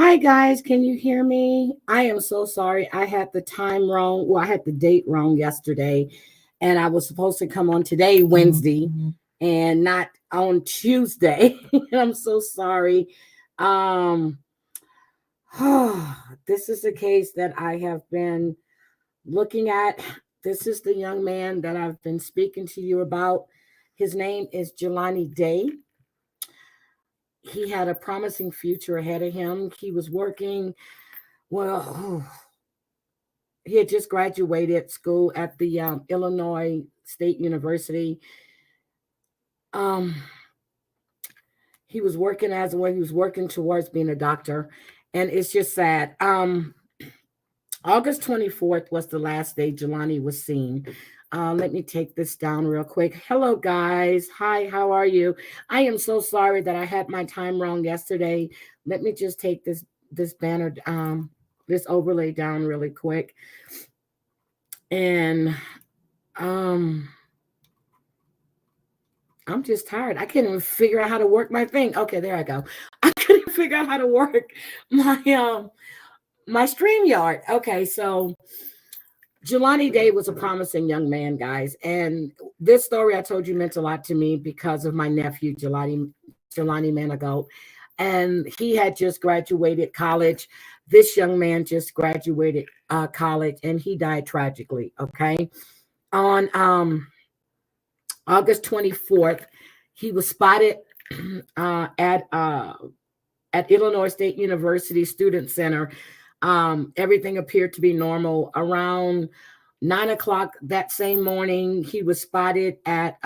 Hi guys, can you hear me? I am so sorry. I had the time wrong. Well, I had the date wrong yesterday, and I was supposed to come on today, Wednesday, and not on Tuesday. I'm so sorry. Um, this is a case that I have been looking at. This is the young man that I've been speaking to you about. His name is Jelani Day. He had a promising future ahead of him. He was working, well, he had just graduated school at the Illinois State University. Um, he was working as well. He was working towards being a doctor, and it's just sad. August 24th was the last day Jelani was seen. Let me take this down real quick. Hello, guys. Hi, how are you? I am so sorry that I had my time wrong yesterday. Let me just take this banner, this overlay down really quick. And I'm just tired. I can't even figure out how to work my thing. Okay, there I go. I couldn't figure out how to work my StreamYard. Okay, so Jelani Day was a promising young man, guys. And this story I told you meant a lot to me because of my nephew, Jelani Manigault. And he had just graduated college. This young man just graduated college, and he died tragically, okay? On August 24th, he was spotted at Illinois State University Student Center. Everything appeared to be normal. Around 9 o'clock that same morning, he was spotted at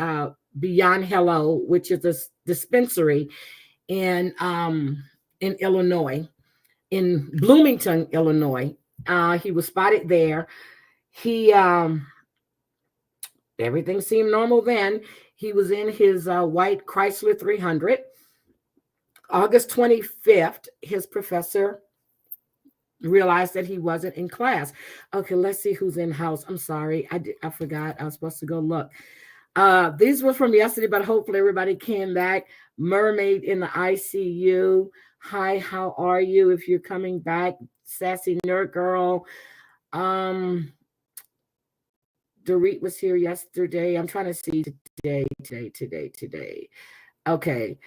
Beyond Hello, which is a dispensary in Illinois, in Bloomington, Illinois. He was spotted there. He everything seemed normal then. He was in his white Chrysler 300. August 25th, his professor realized that he wasn't in class. Okay, let's see who's in house. I'm sorry. I forgot. I was supposed to go look. These were from yesterday, but hopefully everybody came back. Mermaid in the ICU. Hi, how are you? If you're coming back, Sassy Nerd Girl. Dorit was here yesterday. I'm trying to see today. Okay.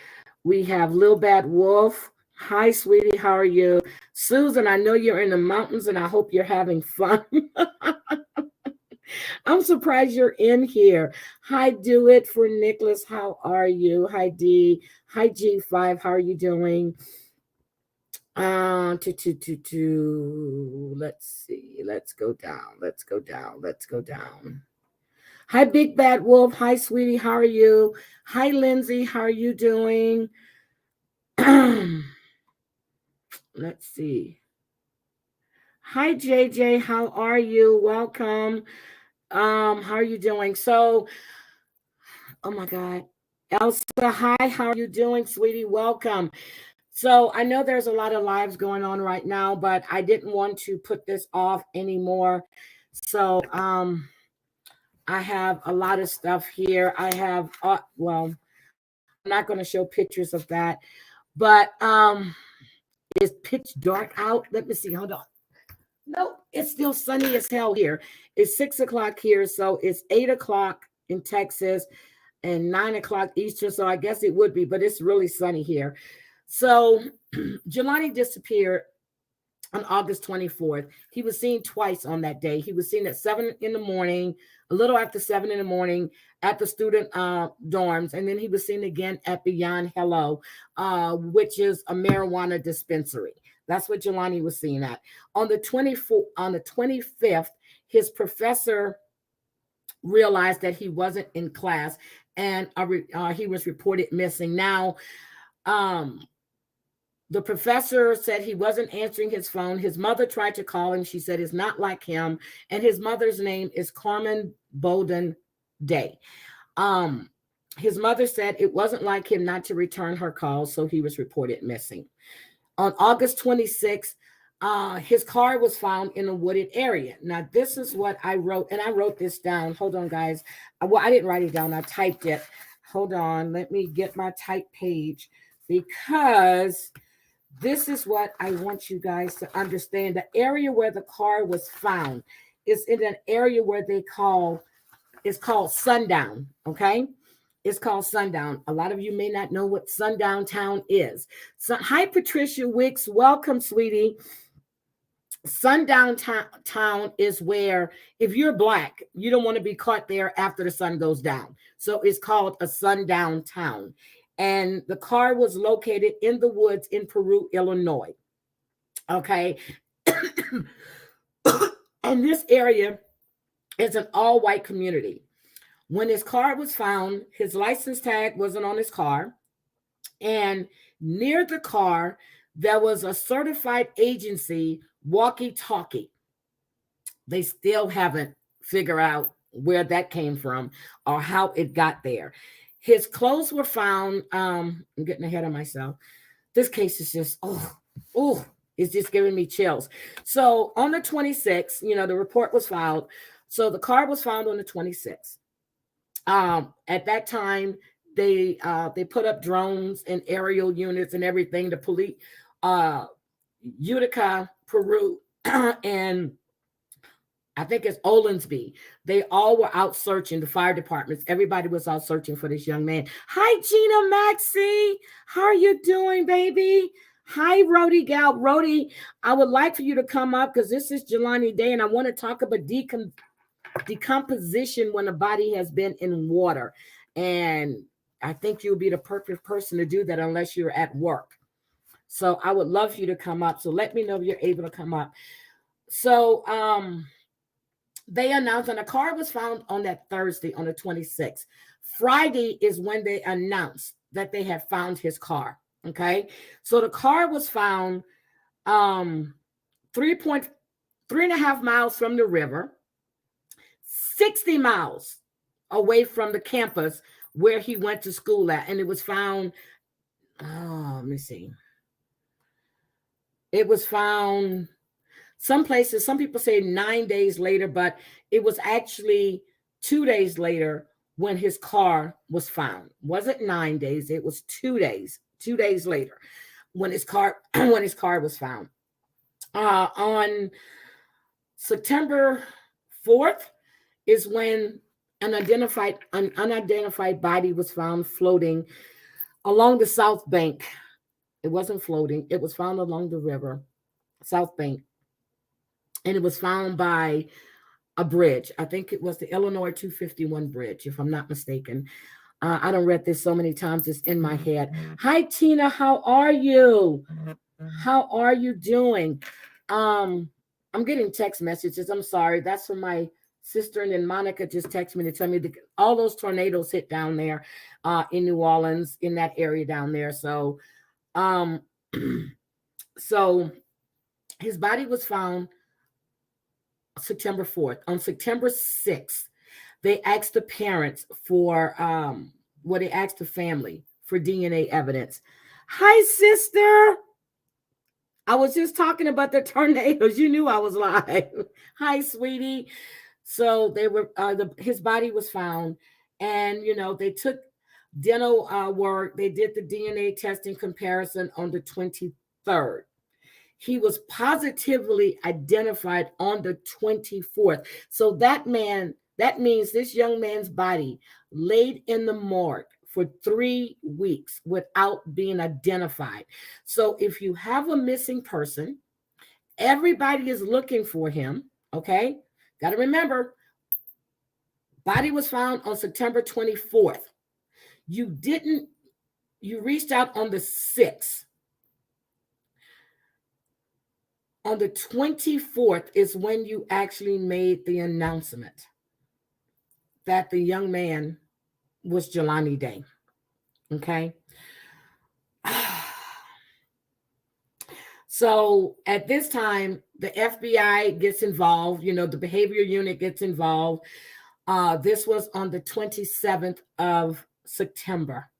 We have Lil Bad Wolf. Hi, sweetie. How are you? Susan, I know you're in the mountains and I hope you're having fun. I'm surprised you're in here. Hi, Do It for Nicholas. How are you? Hi, D. Hi, G5. How are you doing? Let's see. Let's go down. Hi, Big Bad Wolf. Hi, sweetie. How are you? Hi, Lindsay. How are you doing? Let's see. Hi, JJ. How are you? Welcome. How are you doing? So, oh my God. Elsa, hi. How are you doing, sweetie? Welcome. So I know there's a lot of lives going on right now, but I didn't want to put this off anymore. So I have a lot of stuff here. I have, well, I'm not going to show pictures of that, but it's pitch dark out. Let me see. Hold on. No, it's still sunny as hell here. It's 6 o'clock here, so it's 8 o'clock in Texas and 9 o'clock Eastern. So I guess it would be, but it's really sunny here. So Jelani disappeared on August 24th. He was seen twice on that day. He was seen at 7 in the morning, a little after 7 in the morning at the student dorms. And then he was seen again at Beyond Hello, which is a marijuana dispensary. That's what Jelani was seen at. On the 25th, his professor realized that he wasn't in class and he was reported missing. Now, the professor said he wasn't answering his phone. His mother tried to call him. She said it's not like him. And his mother's name is Carmen Bolden Day. His mother said it wasn't like him not to return her calls, so he was reported missing. On August 26th, his car was found in a wooded area. Now, this is what I wrote, and I wrote this down. Hold on, guys. Well, I didn't write it down. I typed it. Hold on. Let me get my type page because this is what I want you guys to understand. The area where the car was found is in an area where it's called Sundown. Okay. It's called Sundown. A lot of you may not know what Sundown Town is. So, hi, Patricia Wicks. Welcome, sweetie. Sundown town is where, if you're Black, you don't want to be caught there after the sun goes down. So it's called a sundown town. And the car was located in the woods in Peru, Illinois. Okay. And this area is an all-white community. When his car was found, his license tag wasn't on his car. And near the car, there was a certified agency walkie-talkie. They still haven't figured out where that came from or how it got there. His clothes were found. I'm getting ahead of myself. This case is just, it's just giving me chills. So on the 26th, the report was filed. So the car was found on the 26th. At that time, they put up drones and aerial units and everything. The police, Utica, Peru, and I think it's Olensby. They all were out searching, the fire departments. Everybody was out searching for this young man. Hi, Gina Maxie. How are you doing, baby? Hi, Rody Gal. Rody, I would like for you to come up because this is Jelani Day, and I want to talk about decomposition when a body has been in water. And I think you'll be the perfect person to do that unless you're at work. So I would love for you to come up. So let me know if you're able to come up. So they announced, and a car was found on that Thursday on the 26th. Friday is when they announced that they had found his car. Okay. So the car was found 3.5 miles from the river, 60 miles away from the campus where he went to school at. And it was found, let me see. It was found some places, some people say 9 days later, but it was actually 2 days later when his car was found. It wasn't 9 days, it was 2 days. 2 days later when his car was found. On September 4th is when an unidentified body was found floating along the south bank. It wasn't floating. It was found along the river, south bank. And it was found by a bridge. I think it was the Illinois 251 bridge, if I'm not mistaken. I done read this so many times, it's in my head. Hi, Tina. How are you? How are you doing? I'm getting text messages. I'm sorry. That's from my sister, and then Monica just texted me to tell me all those tornadoes hit down there in New Orleans, in that area down there. So, so his body was found September 4th. On September 6th, they asked the parents for, they asked the family for DNA evidence. Hi, sister. I was just talking about the tornadoes. You knew I was live. Hi, sweetie. So they were, his body was found, and, they took dental work. They did the DNA testing comparison on the 23rd. He was positively identified on the 24th. So that means this young man's body laid in the morgue for 3 weeks without being identified. So if you have a missing person, everybody is looking for him. Okay. Got to remember, body was found on September 24th. You reached out on the 6th. On the 24th is when you actually made the announcement that the young man was Jelani Day. Okay. So at this time, the FBI gets involved, the behavior unit gets involved. This was on the 27th of September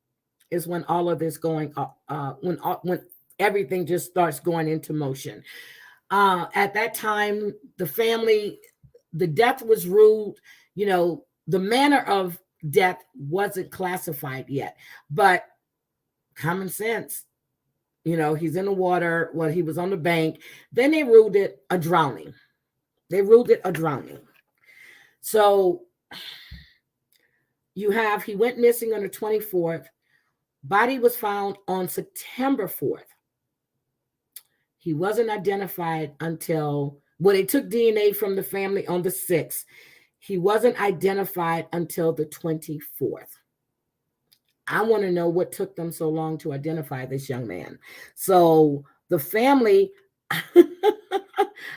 is when all of this going up, when everything just starts going into motion. At that time, the death was ruled, the manner of death wasn't classified yet, but common sense, He's in the water. Well, he was on the bank. Then they ruled it a drowning. So he went missing on the 24th. Body was found on September 4th. He wasn't identified until, they took DNA from the family on the 6th. He wasn't identified until the 24th. I want to know what took them so long to identify this young man. So the family,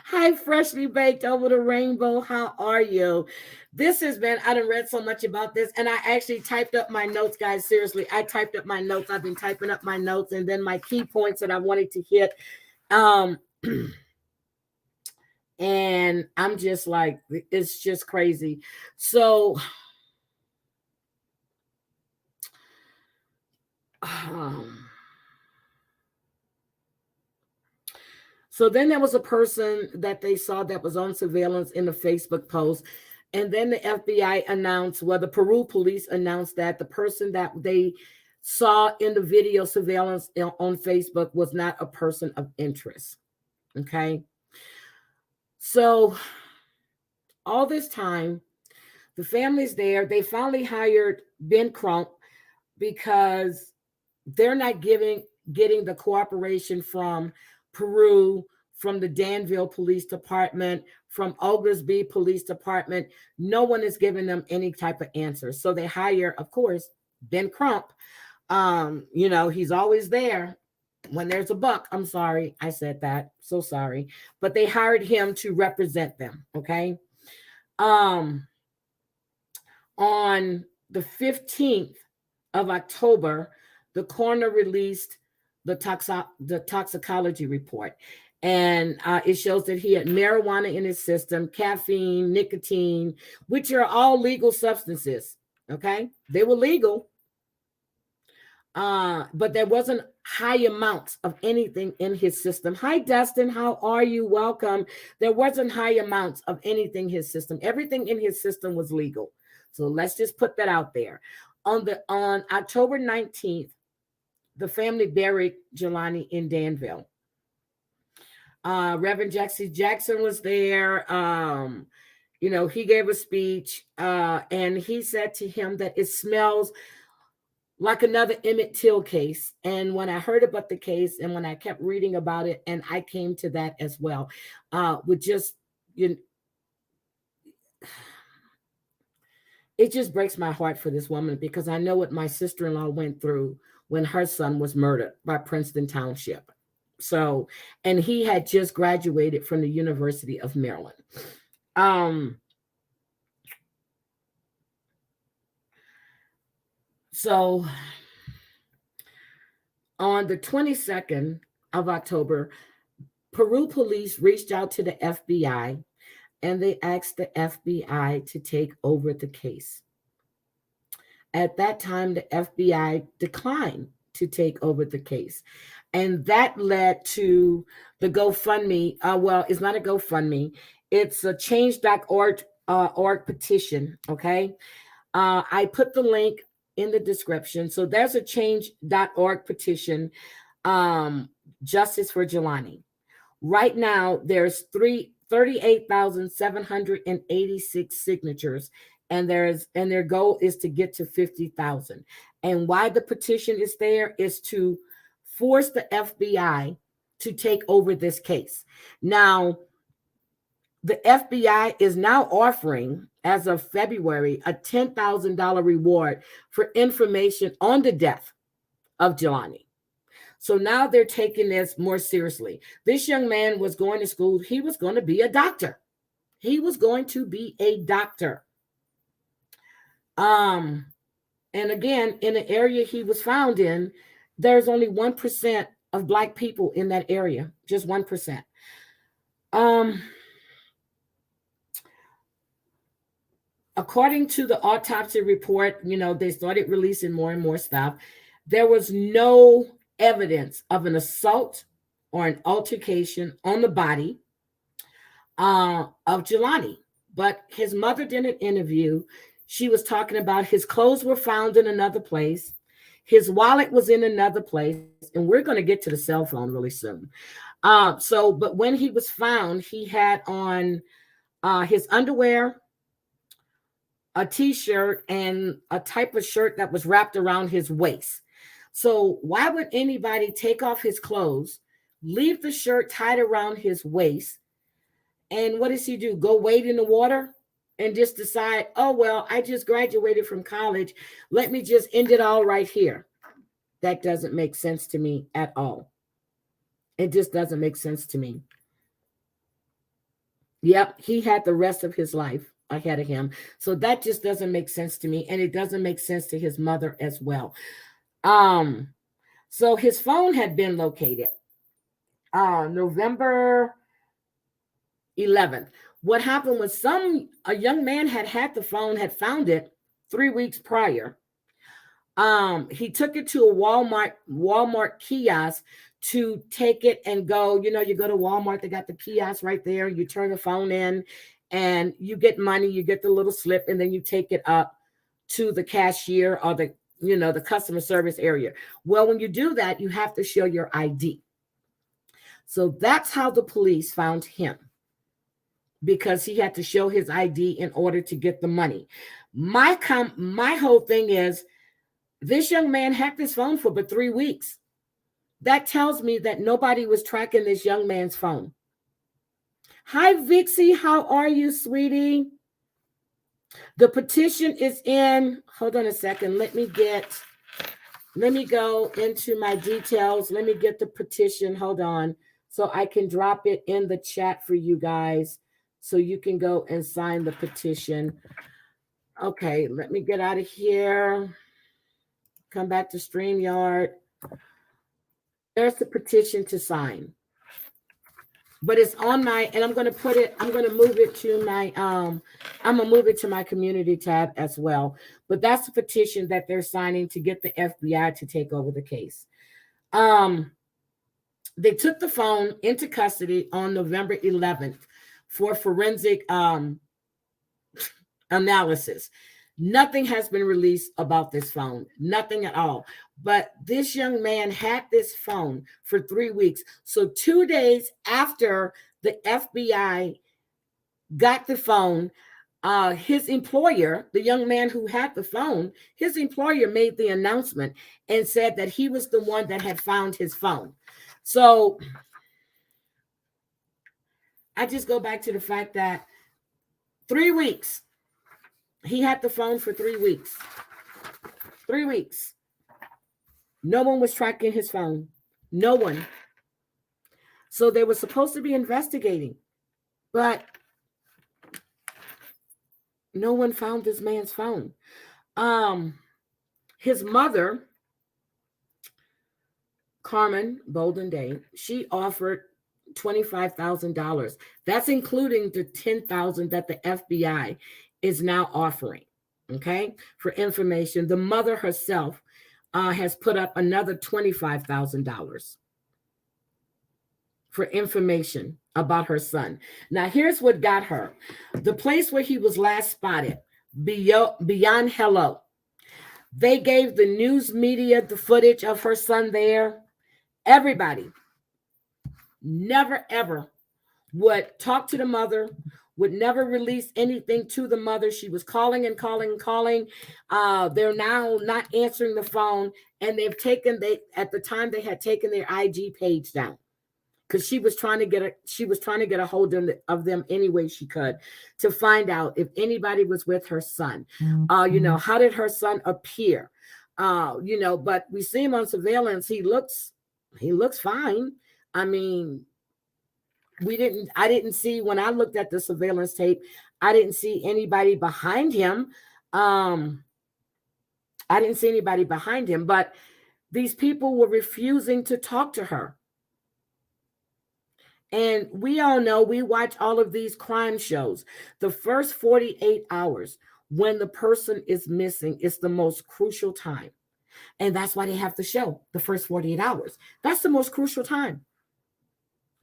hi, freshly baked over the rainbow. How are you? This has been, I done read so much about this, and I actually typed up my notes, guys. Seriously, I typed up my notes. I've been typing up my notes and then my key points that I wanted to hit. And I'm just like, it's just crazy. So then there was a person that they saw that was on surveillance in a Facebook post. And then the FBI announced, the Peru police announced that the person that they saw in the video surveillance on Facebook was not a person of interest. Okay. So all this time, the family's there. They finally hired Ben Crump because they're not getting the cooperation from Peru, from the Danville Police Department, from Oglesby Police Department. No one is giving them any type of answer. So they hire, of course, Ben Crump. He's always there when there's a buck. I'm sorry, I said that. So sorry. But they hired him to represent them. Okay. On the 15th of October, the coroner released the toxicology report. And it shows that he had marijuana in his system, caffeine, nicotine, which are all legal substances. Okay. They were legal. But there wasn't high amounts of anything in his system. Hi, Dustin. How are you? Welcome. There wasn't high amounts of anything in his system. Everything in his system was legal. So let's just put that out there. On October 19th, the family buried Jelani in Danville. Reverend Jackson was there. He gave a speech, and he said to him that it smells like another Emmett Till case. And when I heard about the case and when I kept reading about it, and I came to that as well, it just breaks my heart for this woman, because I know what my sister-in-law went through when her son was murdered by Princeton Township. So, and he had just graduated from the University of Maryland. So on the 22nd of October, Peru police reached out to the FBI, and they asked the FBI to take over the case. At that time, the FBI declined to take over the case. And that led to the GoFundMe. It's not a GoFundMe. It's a change.org petition. Okay. I put the link in the description. So there's a change.org petition, Justice for Jelani. Right now, there's 38,786 signatures, and their goal is to get to 50,000. And why the petition is there is to force the FBI to take over this case. Now, the FBI is now offering, as of February, a $10,000 reward for information on the death of Jelani. So now they're taking this more seriously. This young man was going to school. He was going to be a doctor. And again, in the area he was found in, there's only 1% of Black people in that area, just 1%. According to the autopsy report, they started releasing more and more stuff. There was no evidence of an assault or an altercation on the body of Jelani. But his mother did an interview. She was talking about his clothes were found in another place. His wallet was in another place, and we're going to get to the cell phone really soon. But when he was found, he had on his underwear, a t-shirt, and a type of shirt that was wrapped around his waist. So why would anybody take off his clothes, leave the shirt tied around his waist, and what does he do? Go wade in the water and just decide, oh, well, I just graduated from college. Let me just end it all right here. That doesn't make sense to me at all. It just doesn't make sense to me. Yep, he had the rest of his life ahead of him. So that just doesn't make sense to me. And it doesn't make sense to his mother as well. So his phone had been located November 11th. What happened was a young man had the phone, had found it 3 weeks prior. He took it to a Walmart kiosk to take it and go. You go to Walmart, they got the kiosk right there. You turn the phone in and you get money, you get the little slip, and then you take it up to the cashier or the customer service area. Well, when you do that, you have to show your ID. So that's how the police found him, because he had to show his ID in order to get the money. My whole thing is, this young man hacked his phone for but 3 weeks. That tells me that nobody was tracking this young man's phone. Hi, Vixie. How are you, sweetie? The petition is in. Hold on a second. Let me go into my details. Let me get the petition. Hold on. So I can drop it in the chat for you guys, so you can go and sign the petition. Okay, let me get out of here. Come back to StreamYard. There's the petition to sign. But it's on and I'm going to move it to my community tab as well. But that's the petition that they're signing to get the FBI to take over the case. They took the phone into custody on November 11th for forensic analysis. Nothing has been released about this phone, nothing at all. But this young man had this phone for 3 weeks. So 2 days after the FBI got the phone, his employer, the young man who had the phone, his employer made the announcement and said that he was the one that had found his phone. So I just go back to the fact that 3 weeks. He had the phone for 3 weeks. 3 weeks. No one was tracking his phone. No one. So they were supposed to be investigating, but no one found this man's phone. His mother, Carmen Bolden, she offered $25,000. That's including the $10,000 that the FBI is now offering, okay, for information. The mother herself has put up another $25,000 for information about her son. Now, here's what got her. The place where he was last spotted, Beyond Hello. They gave the news media the footage of her son there. Everybody never, ever would talk to the mother, would never release anything to the mother. She was calling and calling and calling. They're now not answering the phone, and at the time they had taken their IG page down, because she was trying to get a hold of them any way she could to find out if anybody was with her son. How did her son appear? But we see him on surveillance. He looks fine. I mean, I didn't see, when I looked at the surveillance tape, I didn't see anybody behind him. But these people were refusing to talk to her. And we all know, we watch all of these crime shows. The first 48 hours when the person is missing is the most crucial time. And that's why they have to show the first 48 hours. That's the most crucial time.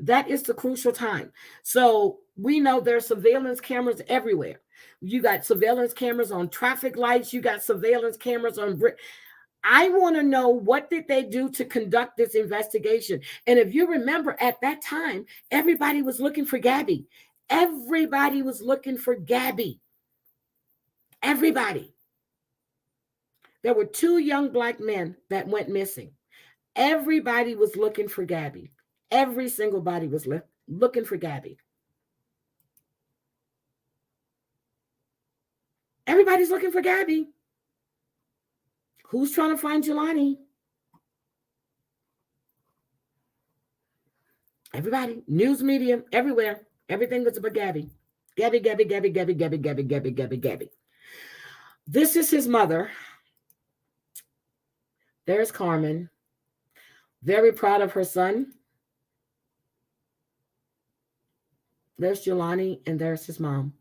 That is the crucial time. So we know there's surveillance cameras everywhere. You got surveillance cameras on traffic lights. You got surveillance cameras on I want to know, what did they do to conduct this investigation? And if you remember, at that time, everybody was looking for Gabby. Everybody was looking for Gabby. Everybody. There were 2 young Black men that went missing. Everybody was looking for Gabby. Every single body was looking for Gabby. Everybody's looking for Gabby. Who's trying to find Jelani? Everybody, news media, everywhere. Everything was about Gabby. Gabby, Gabby, Gabby, Gabby, Gabby, Gabby, Gabby, Gabby, Gabby. This is his mother. There's Carmen. Very proud of her son. There's Jelani, and there's his mom.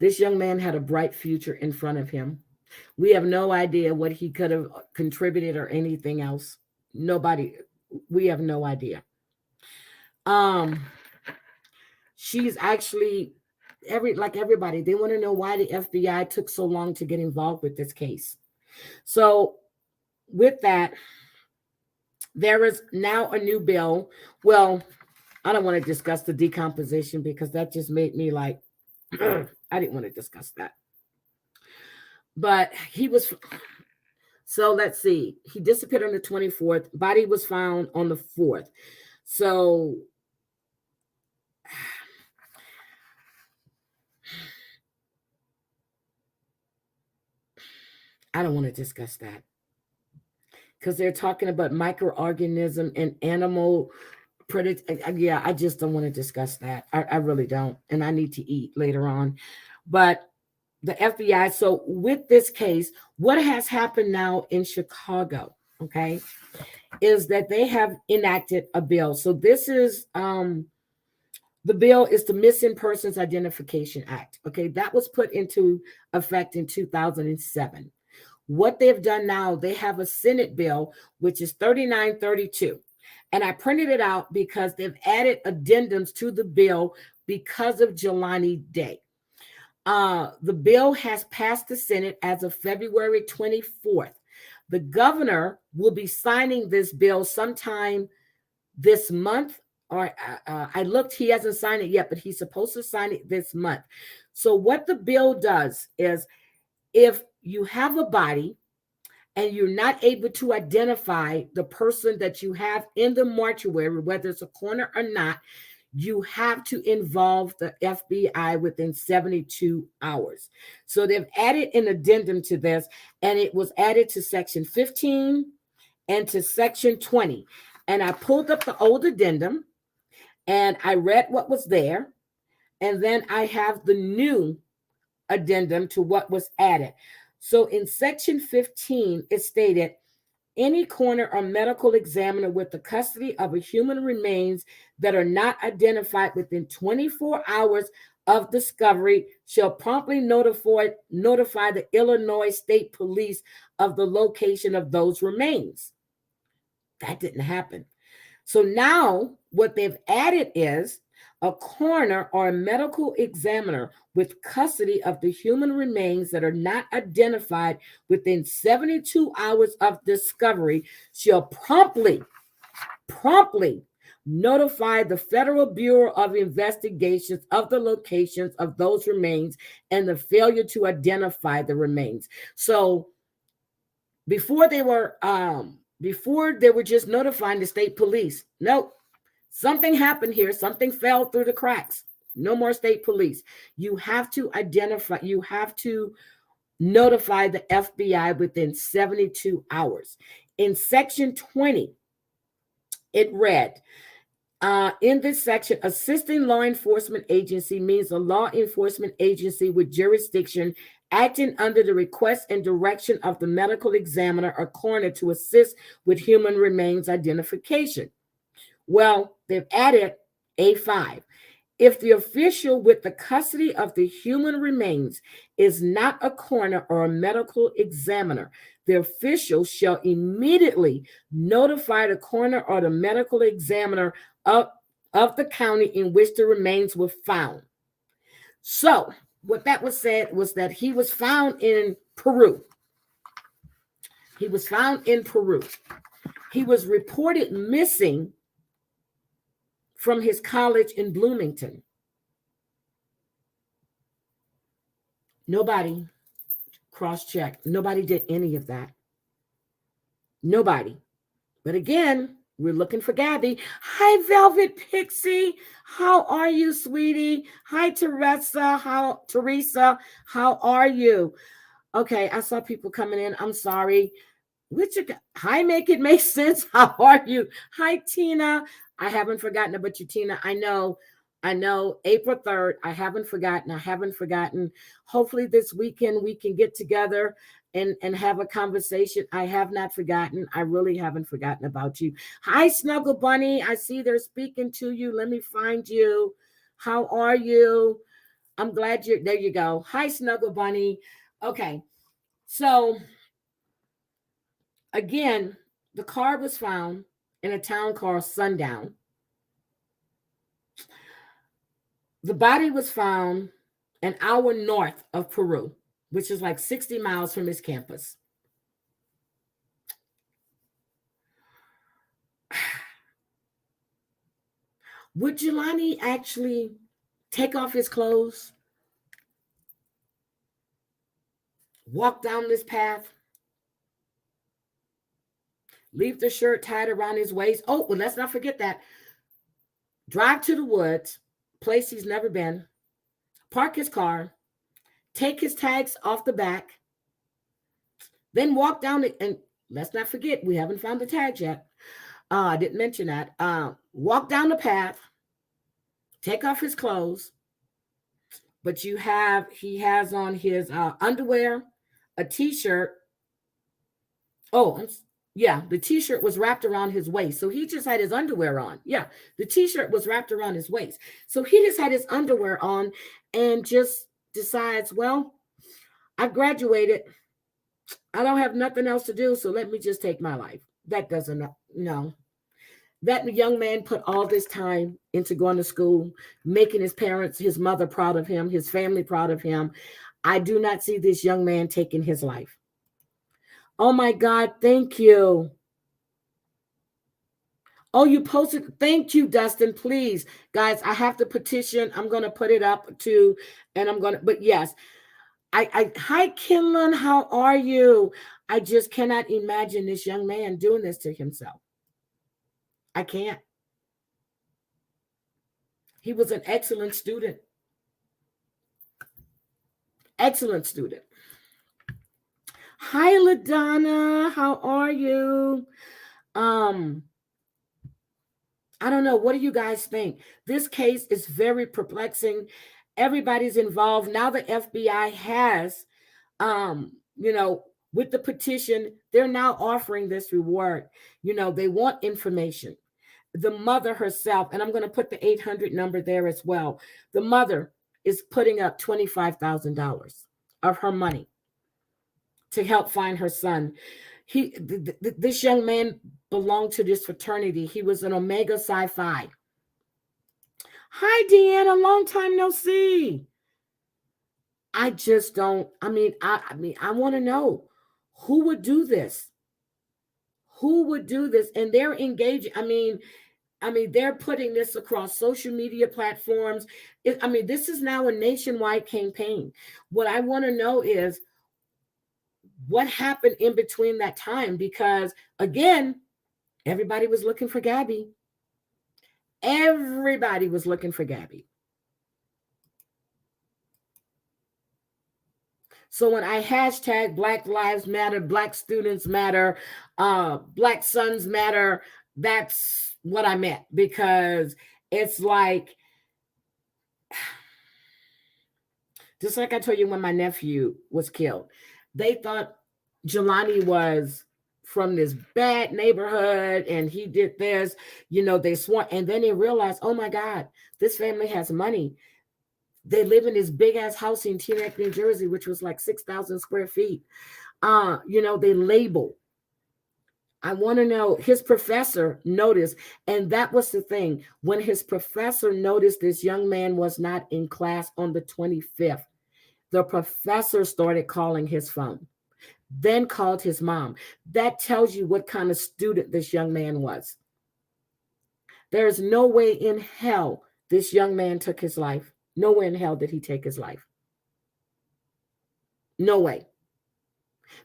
This young man had a bright future in front of him. We have no idea what he could have contributed or anything else. Nobody, we have no idea. She's actually, like everybody, they want to know why the FBI took so long to get involved with this case. So with that, there is now a new bill. Well, I don't want to discuss the decomposition because that just made me like, I didn't want to discuss that. But he was, so let's see. He disappeared on the 24th. Body was found on the 4th. So I don't want to discuss that because they're talking about microorganism and animal predator. Yeah, I just don't want to discuss that. I really don't. And I need to eat later on. But the FBI, so with this case, what has happened now in Chicago, okay, is that they have enacted a bill. So this is, the bill is the Missing Persons Identification Act. Okay, that was put into effect in 2007. What they've done now, they have a Senate bill, which is 3932. And I printed it out because they've added addendums to the bill because of Jelani Day. The bill has passed the Senate as of February 24th. The governor will be signing this bill sometime this month. Or I looked, he hasn't signed it yet, but he's supposed to sign it this month. So what the bill does is, if you have a body and you're not able to identify the person that you have in the mortuary, whether it's a coroner or not, you have to involve the FBI within 72 hours. So they've added an addendum to this, and it was added to section 15 and to section 20. And I pulled up the old addendum and I read what was there. And then I have the new addendum to what was added. So in section 15, it stated, any coroner or medical examiner with the custody of a human remains that are not identified within 24 hours of discovery shall promptly notify the Illinois State Police of the location of those remains. That didn't happen. So now what they've added is a coroner or a medical examiner with custody of the human remains that are not identified within 72 hours of discovery shall promptly notify the Federal Bureau of Investigations of the locations of those remains and the failure to identify the remains. So before they were just notifying the state police. Nope. Something happened here. Something fell through the cracks. No more state police. You have to notify the FBI within 72 hours. In section 20, it read, in this section, assisting law enforcement agency means a law enforcement agency with jurisdiction acting under the request and direction of the medical examiner or coroner to assist with human remains identification. Well, they've added A5. If the official with the custody of the human remains is not a coroner or a medical examiner, the official shall immediately notify the coroner or the medical examiner of the county in which the remains were found. So what that was said was that he was found in Peru. He was found in Peru. He was reported missing from his college in Bloomington. Nobody cross-checked. Nobody did any of that. Nobody. But again, we're looking for Gabby. Hi, Velvet Pixie. How are you, sweetie? Hi, Teresa. How are you? Okay, I saw people coming in. I'm sorry. Hi, make it make sense. How are you? Hi, Tina. I haven't forgotten about you, Tina. I know. April 3rd. I haven't forgotten. Hopefully this weekend we can get together and have a conversation. I have not forgotten. I really haven't forgotten about you. Hi, Snuggle Bunny. I see they're speaking to you. Let me find you. How are you? I'm glad there you go. Hi, Snuggle Bunny. Okay. So again, the car was found in a town called Sundown. The body was found an hour north of Peru, which is like 60 miles from his campus. Would Jelani actually take off his clothes, walk down this path, leave the shirt tied around his waist? Oh, well, let's not forget that. Drive to the woods, place he's never been, park his car, take his tags off the back, then walk down and let's not forget, we haven't found the tags yet. I didn't mention that. Walk down the path, take off his clothes, but he has on his underwear, a t-shirt. Oh, yeah, the t-shirt was wrapped around his waist. So he just had his underwear on. Yeah, the t-shirt was wrapped around his waist. So he just had his underwear on and just decides, well, I graduated. I don't have nothing else to do, so let me just take my life. That doesn't, no. That young man put all this time into going to school, making his parents, his mother proud of him, his family proud of him. I do not see this young man taking his life. Oh my God, thank you. Oh, you posted. Thank you, Dustin. Please, guys, I have the petition. I'm going to put it up too. And but yes, hi, Kinlan. How are you? I just cannot imagine this young man doing this to himself. I can't. He was an excellent student. Excellent student. Hi, LaDonna. How are you? I don't know. What do you guys think? This case is very perplexing. Everybody's involved. Now the FBI has, with the petition, they're now offering this reward. They want information. The mother herself, and I'm going to put the 800 number there as well. The mother is putting up $25,000 of her money to help find her son. This young man belonged to this fraternity. He was an Omega Psi Phi. Hi, Deanna. Long time no see. I just don't. I want to know who would do this. Who would do this? And they're engaging. They're putting this across social media platforms. This is now a nationwide campaign. What I want to know is what happened in between that time, because again, everybody was looking for Gabby. Everybody was looking for Gabby. So when I hashtag Black Lives Matter, Black Students Matter, Black Sons Matter, that's what I meant, because it's like, just like I told you when my nephew was killed, they thought Jelani was from this bad neighborhood and he did this, they swore, and then they realized, oh my God, this family has money. They live in this big ass house in Teaneck, New Jersey, which was like 6,000 square feet. They label. I want to know, his professor noticed, and that was the thing. When his professor noticed this young man was not in class on the 25th, The professor started calling his phone, then called his mom. That tells you what kind of student this young man was. There's no way in hell this young man took his life. Nowhere in hell did he take his life. No way.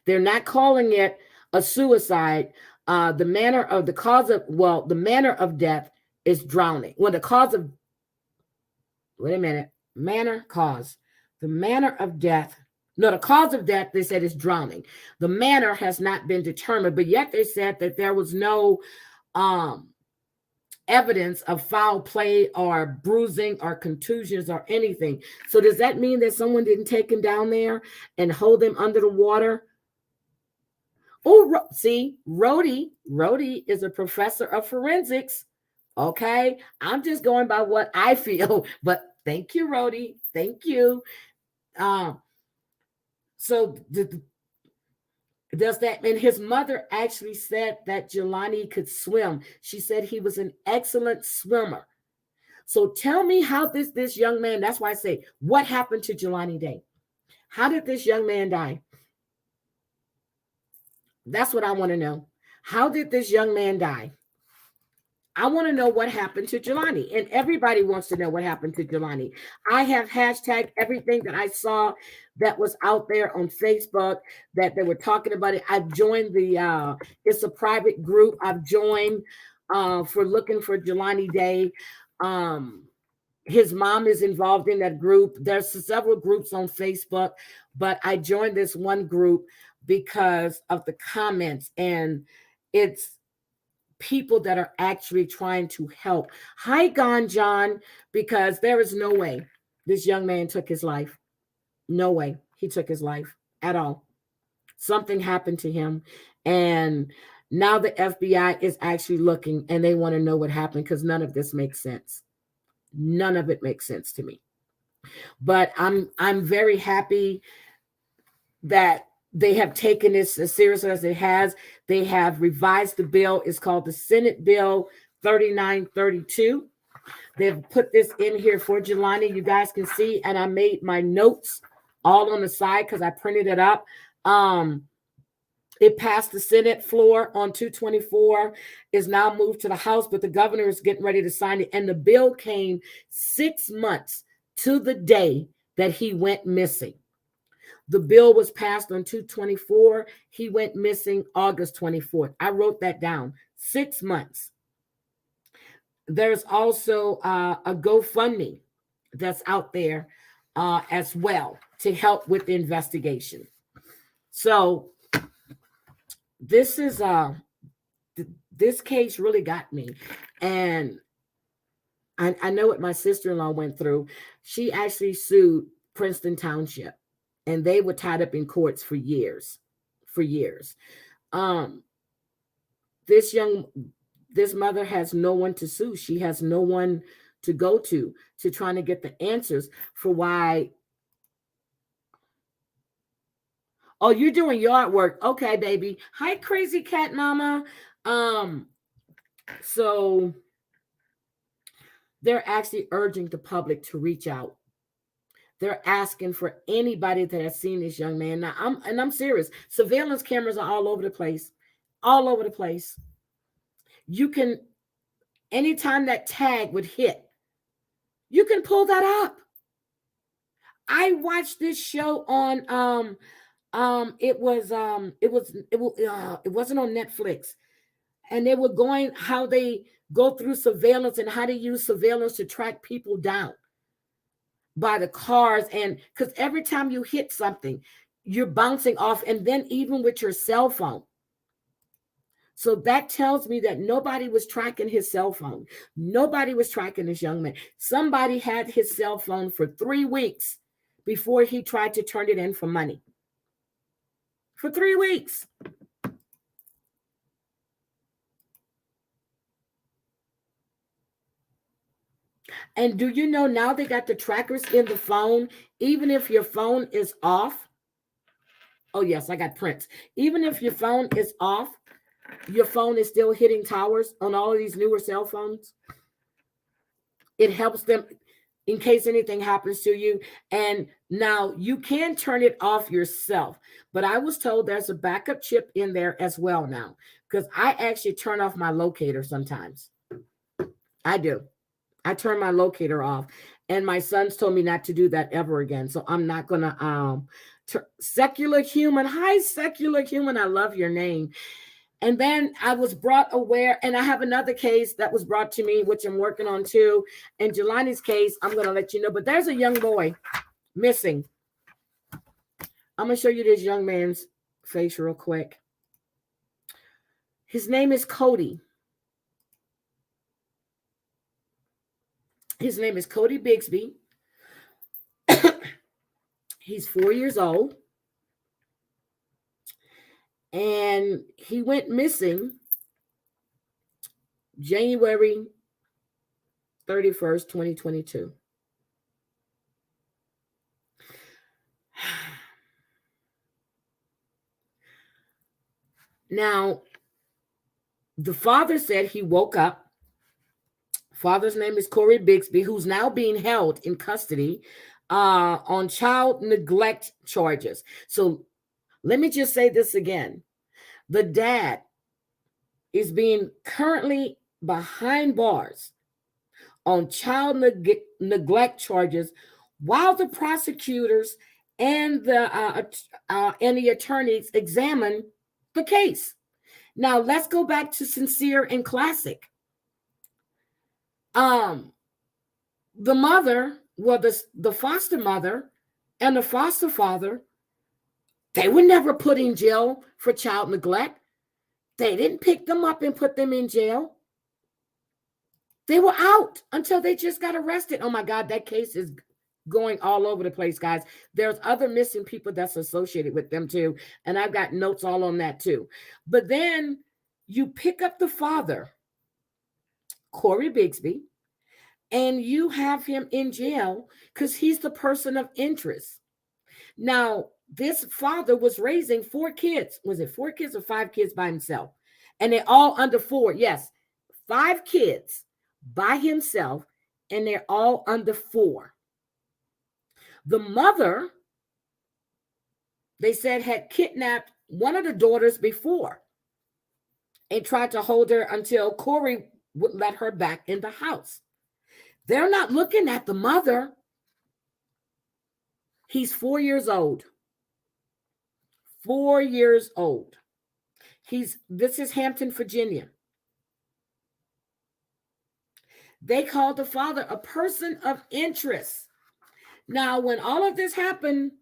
They're not calling it a suicide. The manner of death is drowning. Well, the cause of, wait a minute, cause. The manner of death, no, the cause of death, they said, is drowning. The manner has not been determined, but yet they said that there was no evidence of foul play or bruising or contusions or anything. So does that mean that someone didn't take him down there and hold him under the water? Oh, see, Rhodey is a professor of forensics. Okay, I'm just going by what I feel, but thank you, Rhodey. Thank you. So does that mean his mother actually said that Jelani could swim? She said he was an excellent swimmer. So tell me how this young man, that's why I say, what happened to Jelani Day? How did this young man die? That's what I want to know. How did this young man die? I want to know what happened to Jelani, and everybody wants to know what happened to Jelani. I have hashtagged everything that I saw that was out there on Facebook that they were talking about it. I've joined it's a private group. I've joined for looking for Jelani Day. His mom is involved in that group. There's several groups on Facebook, but I joined this one group because of the comments, and it's people that are actually trying to help. Hi, Gone John, because there is no way this young man took his life. No way he took his life at all. Something happened to him, and now the FBI is actually looking, and they want to know what happened, because none of this makes sense. None of it makes sense to me. But I'm very happy that they have taken this as serious as it has. They have revised the bill. It's called the Senate Bill 3932. They've put this in here for Jelani. You guys can see, and I made my notes all on the side because I printed it up. It passed the Senate floor on 224, is now moved to the House, but the governor is getting ready to sign it. And the bill came 6 months to the day that he went missing. The bill was passed on 224. He went missing August 24th. I wrote that down. 6 months. There's also a GoFundMe that's out there as well to help with the investigation. So this is this case really got me, and I know what my sister-in-law went through. She actually sued Princeton Township, and they were tied up in courts for years. This mother has no one to sue. She has no one to go to trying to get the answers for why. Oh, you're doing yard work. Okay, baby. Hi, crazy cat mama. So they're actually urging the public to reach out. They're asking for anybody that has seen this young man. Now, I'm serious. Surveillance cameras are all over the place. All over the place. You can, anytime that tag would hit, you can pull that up. I watched this show on it wasn't on Netflix, and they were going how they go through surveillance and how they use surveillance to track people down by the cars, and because every time you hit something, you're bouncing off, and then even with your cell phone. So that tells me that nobody was tracking his cell phone. Nobody was tracking this young man. Somebody had his cell phone for 3 weeks before he tried to turn it in for money. For 3 weeks. And do you know now they got the trackers in the phone, even if your phone is off? Oh, yes, I got prints. Even if your phone is off, your phone is still hitting towers on all of these newer cell phones. It helps them. in case anything happens to you. And now you can turn it off yourself, but I was told there's a backup chip in there as well now, because I actually turn off my locator sometimes. I do. I turn my locator off, and my sons told me not to do that ever again. So I'm not gonna secular human. Hi, secular human. I love your name. And then I was brought aware, and I have another case that was brought to me, which I'm working on too. And Jelani's case, I'm going to let you know. But there's a young boy missing. I'm going to show you this young man's face real quick. His name is Codi. His name is Codi Bigsby. He's 4 years old. And he went missing January 31st, 2022. Now, the father said he woke up. Father's name is Codi Bigsby, who's now being held in custody on child neglect charges. So let me just say this again. The dad is being currently behind bars on child neglect charges, while the prosecutors and the attorneys examine the case. Now let's go back to Sincere and Classic. The mother, well, the foster mother and the foster father, they were never put in jail for child neglect. They didn't pick them up and put them in jail. They were out until they just got arrested. Oh my God, that case is going all over the place, guys. There's other missing people that's associated with them too. And I've got notes all on that too. But then you pick up the father, Codi Bigsby, and you have him in jail because he's the person of interest. Now, this father was raising 4 kids. Was it 4 kids or 5 kids by himself? And they're all under 4. Yes, 5 kids by himself, and they're all under 4. The mother, they said, had kidnapped one of the daughters before and tried to hold her until Codi would let her back in the house. They're not looking at the mother. He's 4 years old. 4 years old. This is Hampton, Virginia. They called the father a person of interest. Now, when all of this happened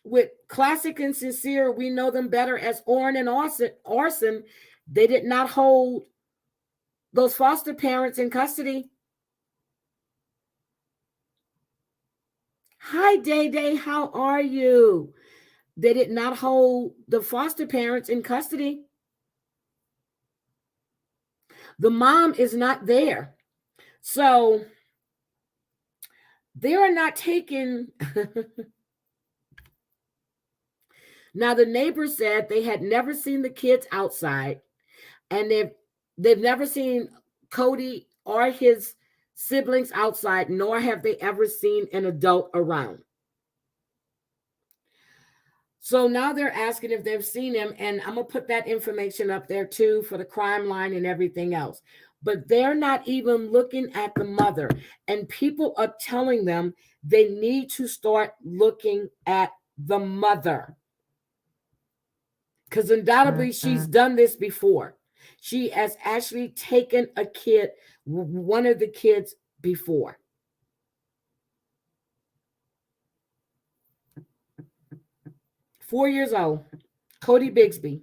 with Classic and Sincere, we know them better as Orrin and Arson. They did not hold those foster parents in custody. Hi, Day Day. How are you? They did not hold the foster parents in custody. The mom is not there. So they are not taking. Now, the neighbors said they had never seen the kids outside, and they've never seen Codi or his siblings outside, nor have they ever seen an adult around. So now they're asking if they've seen him, and I'm going to put that information up there too for the crime line and everything else. But they're not even looking at the mother, and people are telling them they need to start looking at the mother. Because undoubtedly she's done this before. She has actually taken a kid, one of the kids before. Four years old, Codi Bigsby.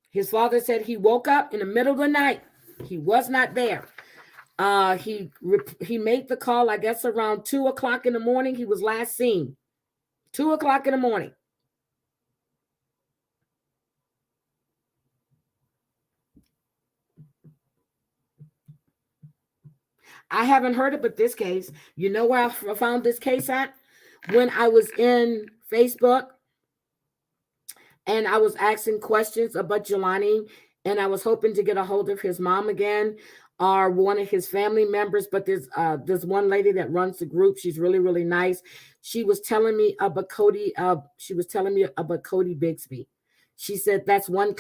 His father said he woke up in the middle of the night. He was not there. He made the call, I guess, around 2 o'clock in the morning. He was last seen. 2 o'clock in the morning. I haven't heard about this case. You know where I found this case at? When I was in Facebook and I was asking questions about Jelani, and I was hoping to get a hold of his mom again. are one of his family members, but there's one lady that runs the group. She's really, really nice. She was telling me about Codi. She was telling me about Codi Bigsby. She said that's one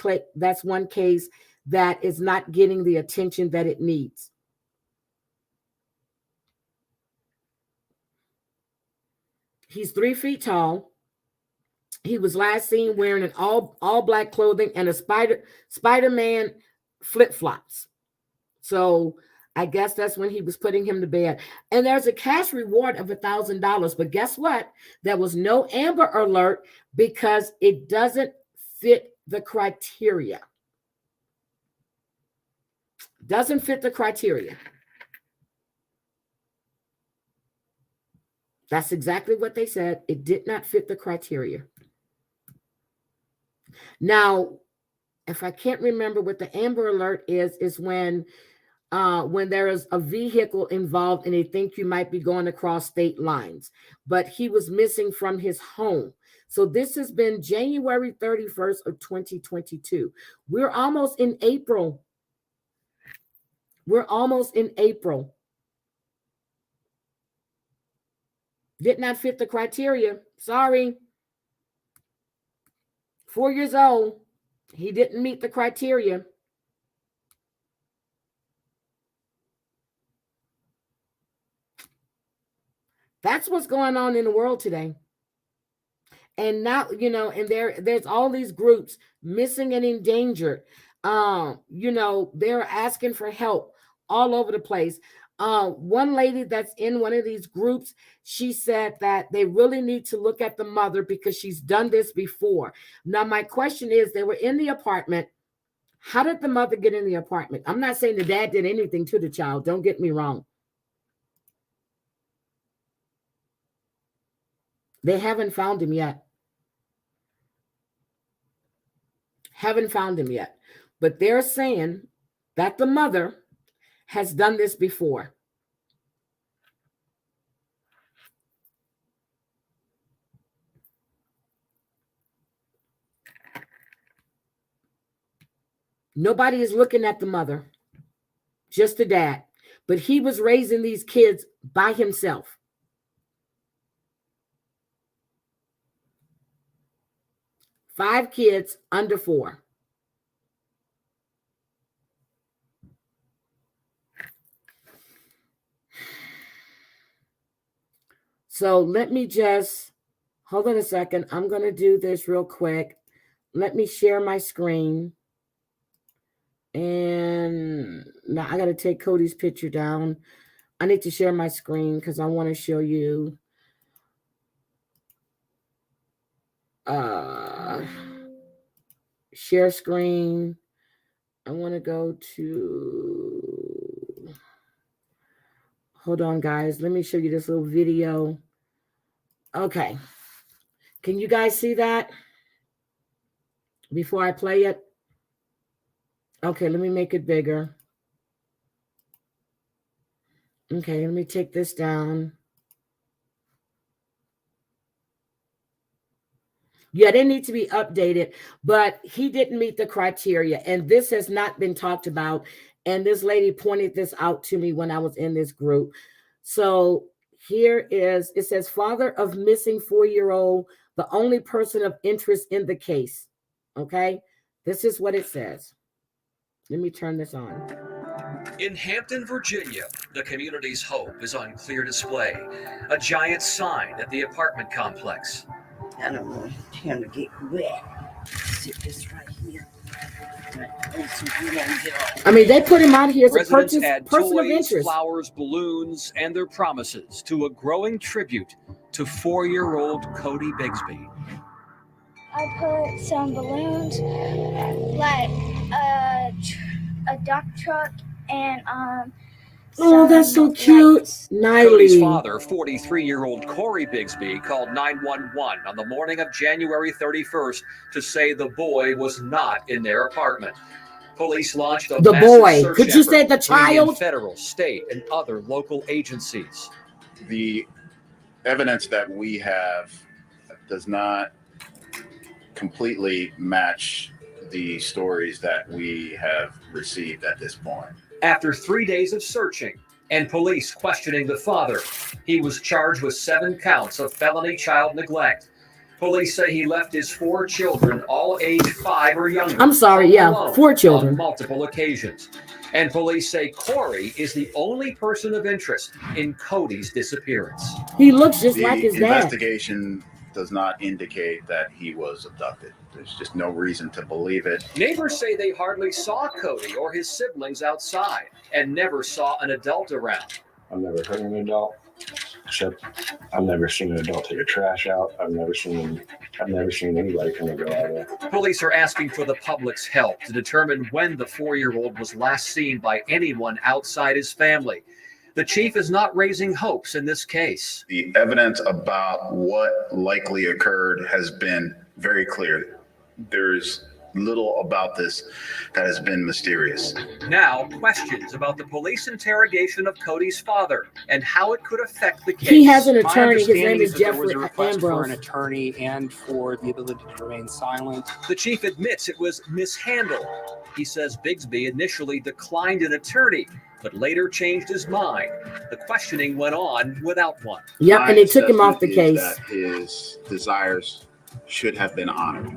case that is not getting the attention that it needs. He's 3 feet tall. He was last seen wearing an all black clothing and a Spider-Man flip-flops. So I guess that's when he was putting him to bed. And there's a cash reward of $1,000. But guess what? There was no Amber Alert because it doesn't fit the criteria. Doesn't fit the criteria. That's exactly what they said. It did not fit the criteria. Now, if I can't remember what the Amber Alert is when there is a vehicle involved and they think you might be going across state lines. But he was missing from his home. So this has been January 31st of 2022. We're almost in April. We're almost in April. Did not fit the criteria. Sorry. 4 years old. He didn't meet the criteria. That's what's going on in the world today. And now, and there's all these groups missing and endangered. They're asking for help all over the place. One lady that's in one of these groups, she said that they really need to look at the mother because she's done this before. Now, my question is, they were in the apartment. How did the mother get in the apartment? I'm not saying the dad did anything to the child. Don't get me wrong. They haven't found him yet. Haven't found him yet. But they're saying that the mother has done this before. Nobody is looking at the mother, just the dad. But he was raising these kids by himself. Five kids under 4. So let me just, hold on a second. I'm going to do this real quick. Let me share my screen. And now I got to take Codi's picture down. I need to share my screen because I want to show you. Share screen. I want to go to, hold on guys. Let me show you this little video. Okay. Can you guys see that before I play it? Okay, let me make it bigger. Okay, let me take this down. Yeah, they need to be updated, but he didn't meet the criteria, and this has not been talked about. And this lady pointed this out to me when I was in this group. So here is, it says, father of missing 4-year-old, the only person of interest in the case. Okay, this is what it says. Let me turn this on. In Hampton, Virginia, the community's hope is on clear display. A giant sign at the apartment complex. I don't want him to get wet. Sit this right here. I mean, they put him out here as a Residents add person of toys, interest. flowers, balloons, and their promises to a growing tribute to 4-year-old Codi Bigsby. I put some balloons, like a duck truck, and Oh, that's so cute. Codi's Niley. father, 43-year-old Corey Bigsby, called 911 on the morning of January 31st to say the boy was not in their apartment. Police launched a massive search Could you effort, say the bringing in child? federal, state, and other local agencies. The evidence that we have does not completely match the stories that we have received at this point. After 3 days of searching and police questioning the father, he was charged with 7 counts of felony child neglect. Police say he left his 4 children, all age 5 or younger. I'm sorry, yeah, 4 children. On multiple occasions. And police say Corey is the only person of interest in Codi's disappearance. He looks just like his The dad. investigation does not indicate that he was abducted. There's just no reason to believe it. Neighbors say they hardly saw Codi or his siblings outside and never saw an adult around. I've never heard of an adult, except I've never seen an adult take a trash out. I've never seen anybody come and go out of there. Police are asking for the public's help to determine when the 4-year-old was last seen by anyone outside his family. The chief is not raising hopes in this case. The evidence about what likely occurred has been very clear. There's little about this that has been mysterious. Now, questions about the police interrogation of Codi's father and how it could affect the case. He has an My attorney. His name understanding is that there was Jeffrey a request for an Ambrose. attorney and for the ability to remain silent. The chief admits it was mishandled. He says Bigsby initially declined an attorney, but later changed his mind. The questioning went on without one. Yep, My and they took him off the assessment case. is that his desires should have been honored.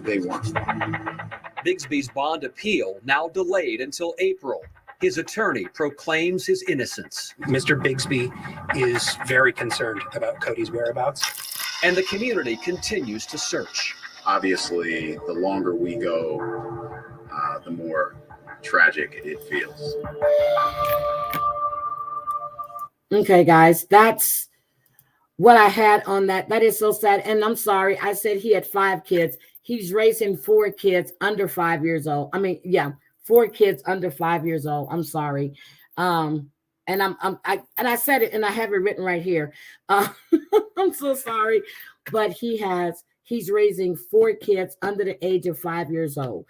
They weren't. Bigsby's bond appeal now delayed until April. His attorney proclaims his innocence. Mr. Bigsby is very concerned about Codi's whereabouts. And the community continues to search. Obviously, the longer we go, the more tragic it feels. Okay, guys, that's what I had on that. That is so sad. And I'm sorry, I said he had 5 kids. He's raising 4 kids under 5 years old. 4 kids under 5 years old. I'm sorry. And I said it, and I have it written right here. I'm so sorry, but he's raising 4 kids under the age of 5 years old.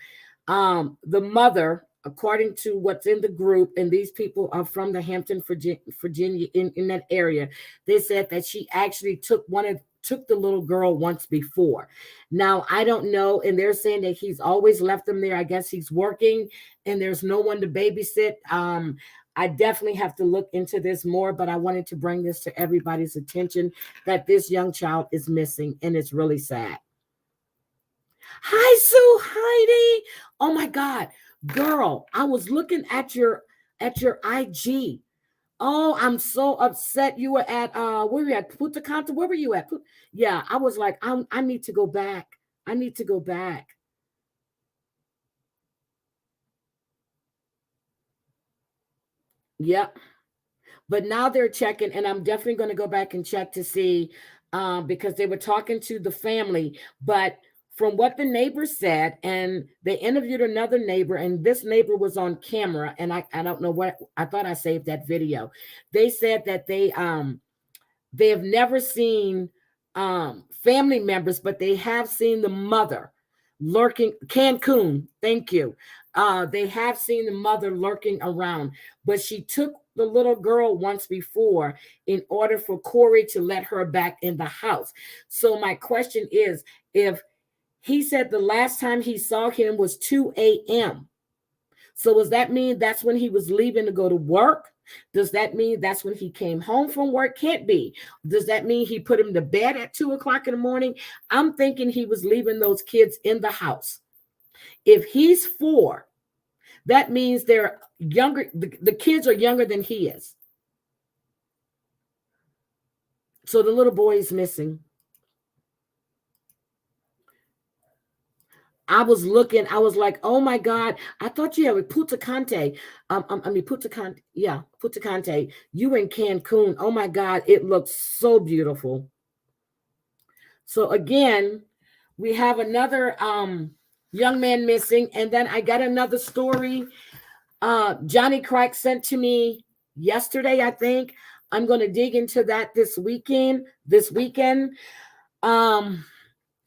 The mother, according to what's in the group, and these people are from the Hampton, Virginia, in that area, they said that she actually took the little girl once before. Now, I don't know, and they're saying that he's always left them there. I guess he's working, and there's no one to babysit. I definitely have to look into this more, but I wanted to bring this to everybody's attention that this young child is missing, and it's really sad. Hi, Sue, Heidi. Oh my God, girl, I was looking at your IG. Oh, I'm so upset. You were at where were you at? Punta Cana? Where were you at? Yeah, I was like, I need to go back. I need to go back. Yep. But now they're checking, and I'm definitely going to go back and check to see because they were talking to the family. But from what the neighbor said, and they interviewed another neighbor, and this neighbor was on camera, and I don't know what, I thought I saved that video. They said that they have never seen family members, but they have seen the mother lurking. Cancun, thank you. They have seen the mother lurking around, but she took the little girl once before in order for Corey to let her back in the house. So my question is, if he said the last time he saw him was 2 a.m. So does that mean that's when he was leaving to go to work? Does that mean that's when he came home from work? Can't be. Does that mean he put him to bed at 2 o'clock in the morning? I'm thinking he was leaving those kids in the house. If he's 4, that means they're younger. The kids are younger than he is. So the little boy is missing. I was looking, I was like, oh my God, I thought you had Punta Cana. Punta Cana. You in Cancun. Oh my God, it looks so beautiful. So again, we have another young man missing. And then I got another story Johnny Crack sent to me yesterday, I think. I'm going to dig into that this weekend.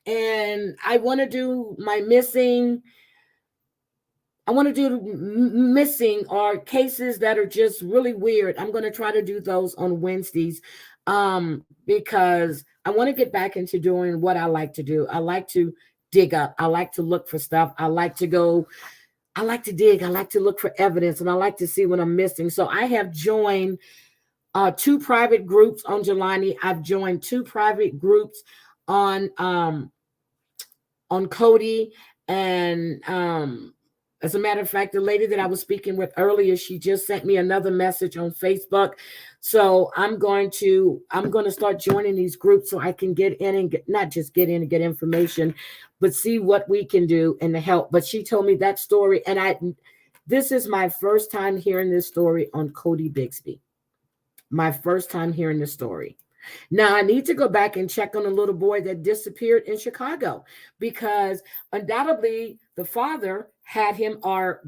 And I want to do my missing. I want to do missing or cases that are just really weird. I'm going to try to do those on Wednesdays because I want to get back into doing what I like to do. I like to dig up. I like to look for stuff. I like to go I like to dig. I like to look for evidence, and I like to see what I'm missing. So I have joined 2 private groups on Jelani. I've joined 2 private groups on Codi, and as a matter of fact, the lady that I was speaking with earlier, she just sent me another message on Facebook. So I'm going to start joining these groups so I can get in and not just get in and get information, but see what we can do and to help. But she told me that story, and this is my first time hearing this story on Codi Bigsby. My first time hearing this story. Now I need to go back and check on a little boy that disappeared in Chicago, because undoubtedly the father had him, or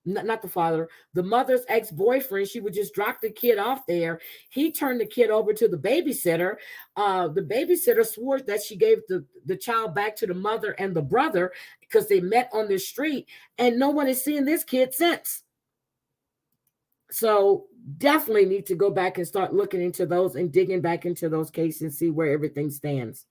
not the father, the mother's ex-boyfriend. She would just drop the kid off there. He turned the kid over to the babysitter. The babysitter swore that she gave the child back to the mother and the brother because they met on the street, and no one has seen this kid since. So definitely need to go back and start looking into those and digging back into those cases and see where everything stands.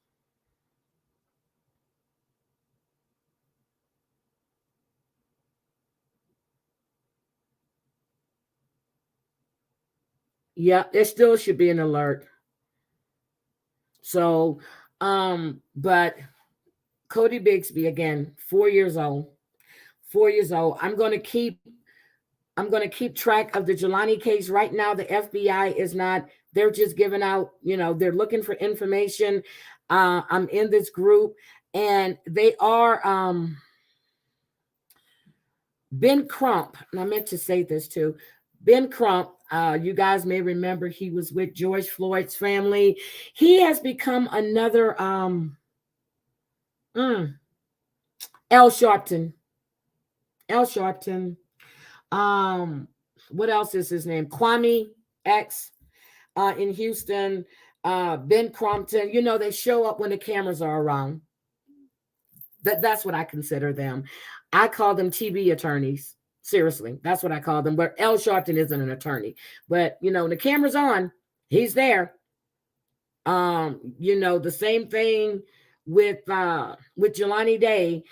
Yeah, there still should be an alert. So, but Codi Bigsby, again, 4 years old. 4 years old. I'm going to keep track of the Jelani case. Right now, the FBI is not, they're just giving out, they're looking for information. I'm in this group, and they are, Ben Crump, and I meant to say this too. Ben Crump, you guys may remember, he was with George Floyd's family. He has become another L. Sharpton. L. Sharpton. What else is his name? Kwame X in Houston. Ben Crompton. They show up when the cameras are around. That's what I consider them. I call them TV attorneys. Seriously, that's what I call them. But L. Sharpton isn't an attorney. But when the camera's on, he's there. The same thing with Jelani Day.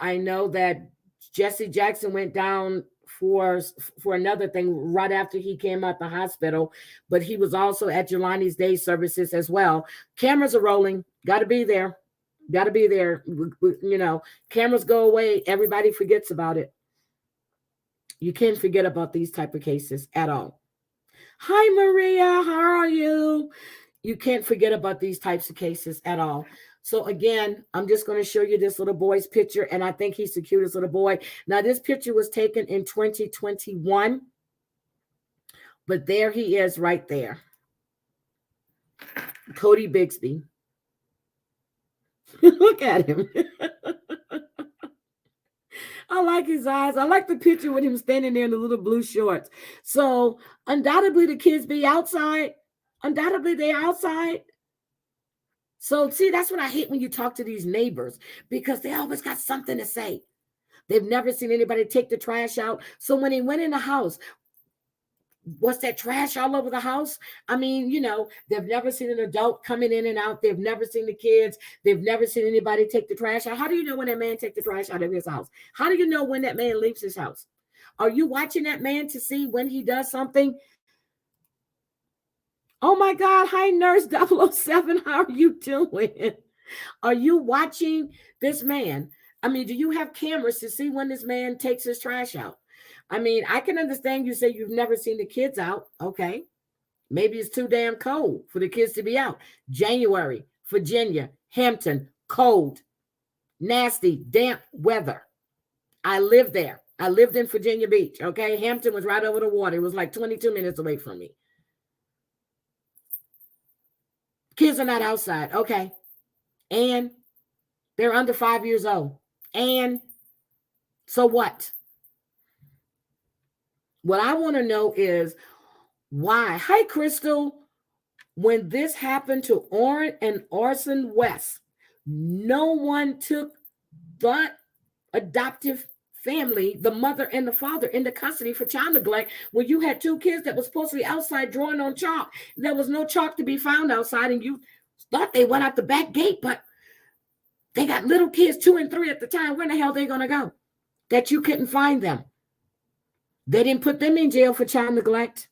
I know that Jesse Jackson went down for another thing right after he came out the hospital, but he was also at Jelani's day services as well. Cameras are rolling. Got to be there. Got to be there. Cameras go away. Everybody forgets about it. You can't forget about these type of cases at all. Hi, Maria. How are you? You can't forget about these types of cases at all. So again, I'm just going to show you this little boy's picture, and I think he's the cutest little boy. Now, this picture was taken in 2021, but there he is right there. Codi Bigsby. Look at him. I like his eyes. I like the picture with him standing there in the little blue shorts. So undoubtedly the kids be outside. Undoubtedly they're outside. So see, that's what I hate when you talk to these neighbors, because they always got something to say. They've never seen anybody take the trash out. So when he went in the house, was that trash all over the house? I mean, they've never seen an adult coming in and out. They've never seen the kids. They've never seen anybody take the trash out. How do you know when that man take the trash out of his house? How do you know when that man leaves his house? Are you watching that man to see when he does something? Oh my God. Hi, Nurse 007. How are you doing? Are you watching this man? I mean, do you have cameras to see when this man takes his trash out? I mean, I can understand you say you've never seen the kids out. Okay. Maybe it's too damn cold for the kids to be out. January, Virginia, Hampton, cold, nasty, damp weather. I lived there. I lived in Virginia Beach. Okay. Hampton was right over the water. It was like 22 minutes away from me. Kids are not outside. Okay. And they're under 5 years old. And so what? What I want to know is why. Hi, Crystal. When this happened to Orrin and Orson West, no one took the adoptive family, the mother and the father, into custody for child neglect when you had 2 kids that were supposed to be outside drawing on chalk. There was no chalk to be found outside, and you thought they went out the back gate, but they got little kids, 2 and 3 at the time. Where the hell are they going to go? that you couldn't find them. They didn't put them in jail for child neglect.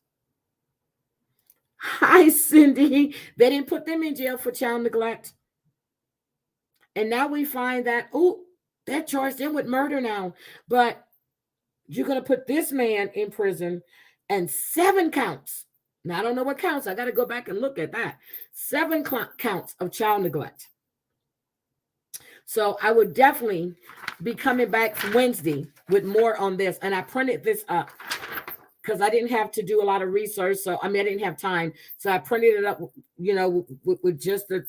Hi, Cindy. They didn't put them in jail for child neglect. And now we find that, oh, they're charged in with murder now. But you're going to put this man in prison and 7 counts. Now, I don't know what counts. I got to go back and look at that. 7 counts of child neglect. So I would definitely be coming back Wednesday with more on this. And I printed this up because I didn't have to do a lot of research. So, I didn't have time. So I printed it up, with just the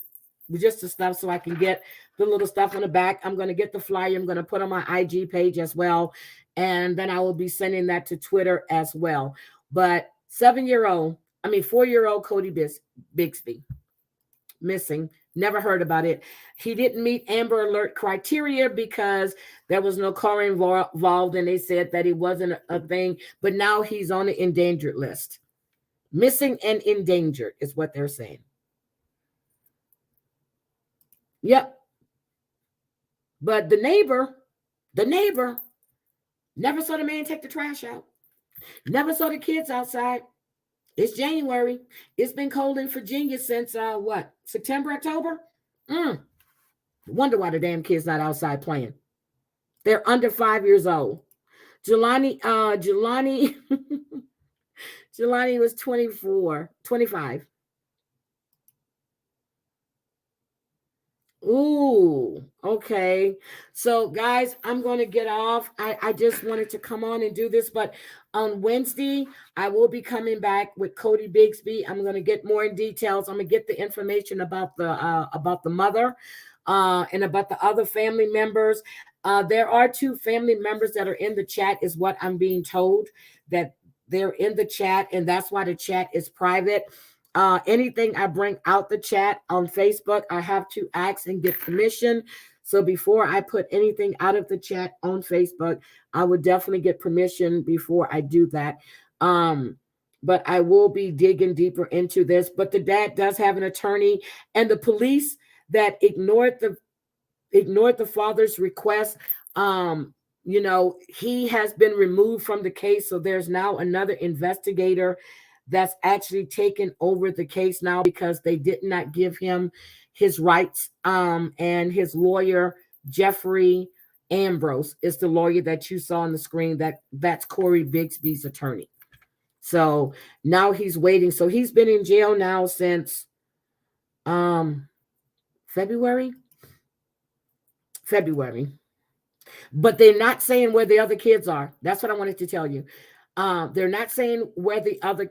stuff so I can get the little stuff on the back. I'm going to get the flyer. I'm going to put on my IG page as well. And then I will be sending that to Twitter as well. But 4-year-old Codi Bigsby, missing. Never heard about it. He didn't meet Amber Alert criteria because there was no car involved, and they said that it wasn't a thing. But now he's on the endangered list. Missing and endangered is what they're saying. Yep. But the neighbor never saw the man take the trash out. Never saw the kids outside. It's January. It's been cold in Virginia since September, October? Wonder why the damn kids not outside playing. They're under 5 years old. Jelani was 25. Ooh, okay. So guys, I'm going to get off. I just wanted to come on and do this, but on Wednesday, I will be coming back with Codi Bigsby. I'm going to get more in details. I'm going to get the information about the mother and about the other family members. There are 2 family members that are in the chat, is what I'm being told, that they're in the chat, and that's why the chat is private. Anything I bring out the chat on Facebook, I have to ask and get permission. So before I put anything out of the chat on Facebook, I would definitely get permission before I do that. But I will be digging deeper into this. But the dad does have an attorney, and the police that ignored the father's request, he has been removed from the case. So there's now another investigator that's actually taken over the case now because they did not give him his rights. And his lawyer, Jeffrey Ambrose, is the lawyer that you saw on the screen. That's Codi Bigsby's attorney. So now he's waiting. So he's been in jail now since February. But they're not saying where the other kids are. That's what I wanted to tell you. They're not saying where the other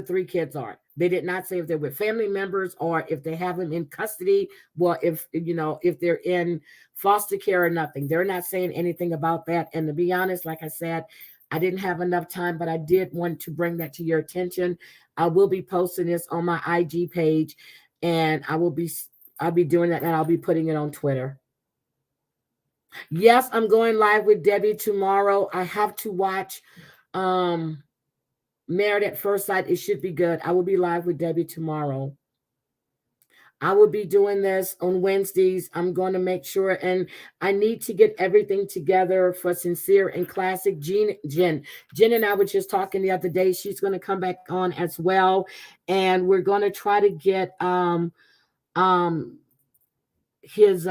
3 kids are. They did not say if they're with family members or if they have them in custody. Well, if they're in foster care or nothing. They're not saying anything about that. And to be honest, like I said, I didn't have enough time, but I did want to bring that to your attention. I will be posting this on my IG page, and I'll be doing that, and I'll be putting it on Twitter. Yes, I'm going live with Debbie tomorrow. I have to watch Married at First Sight. It should be good. I will be live with Debbie tomorrow. I will be doing this on Wednesdays. I'm going to make sure, and I need to get everything together for Sincere and Classic. Jen and I were just talking the other day. She's going to come back on as well, and we're going to try to get his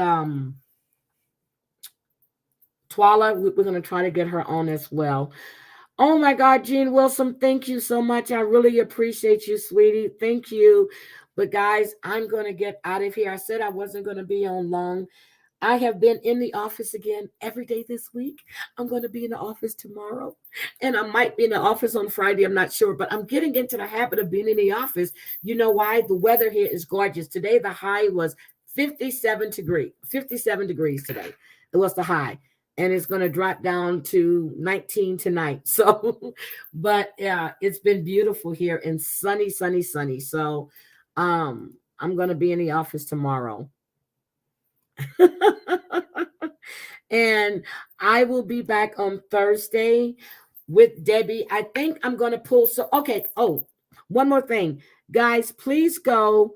Twala. We're going to try to get her on as well. Oh my God, Jean Wilson, thank you so much. I really appreciate you, sweetie. Thank you. But guys, I'm going to get out of here. I said I wasn't going to be on long. I have been in the office again every day this week. I'm going to be in the office tomorrow, and I might be in the office on Friday. I'm not sure, but I'm getting into the habit of being in the office. You know why? The weather here is gorgeous. Today, the high was 57 degrees today. It was the high. And it's going to drop down to 19 tonight. So, but yeah, it's been beautiful here and sunny. So, I'm going to be in the office tomorrow. And I will be back on Thursday with Debbie. I think I'm going to pull. So, okay. Oh, one more thing, guys, please go,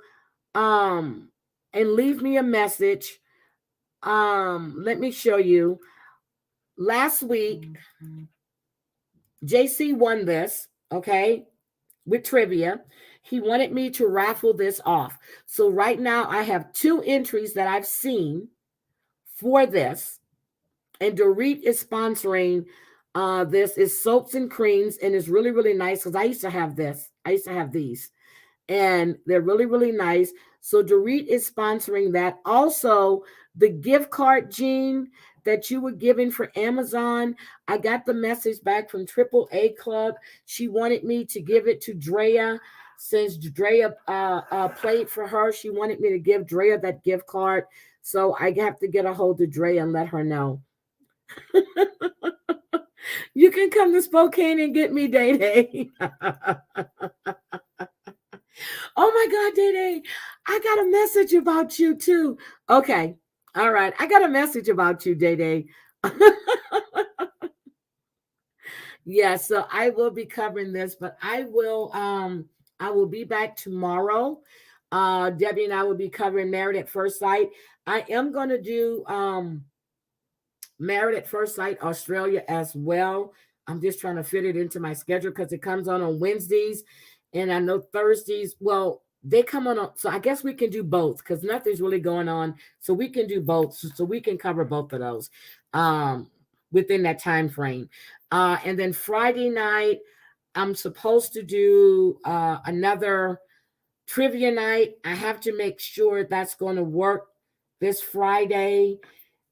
and leave me a message. Let me show you. last week, JC won this, okay, with trivia. He wanted me to raffle this off. So right now I have 2 entries that I've seen for this. And Dorit is sponsoring this. Is soaps and creams, and it's really, really nice because I used to have this. I used to have these. And they're really, really nice. So Dorit is sponsoring that. Also, the gift card, Jean, that you were giving for Amazon. I got the message back from AAA Club. She wanted me to give it to Drea. Since Drea played for her, she wanted me to give Drea that gift card. So I have to get a hold of Drea and let her know. You can come to Spokane and get me, Day Day. Oh my God, Day Day, I got a message about you too. Okay. All right. I got a message about you, Day Day. Yeah, so I will be covering this, but I will be back tomorrow. Debbie and I will be covering Married at First Sight. I am going to do Married at First Sight Australia as well. I'm just trying to fit it into my schedule because it comes on Wednesdays, and I know Thursdays. Well, they come on, so I guess we can do both because nothing's really going on. So we can do both. So we can cover both of those within that time frame. And then Friday night, I'm supposed to do another trivia night. I have to make sure that's going to work this Friday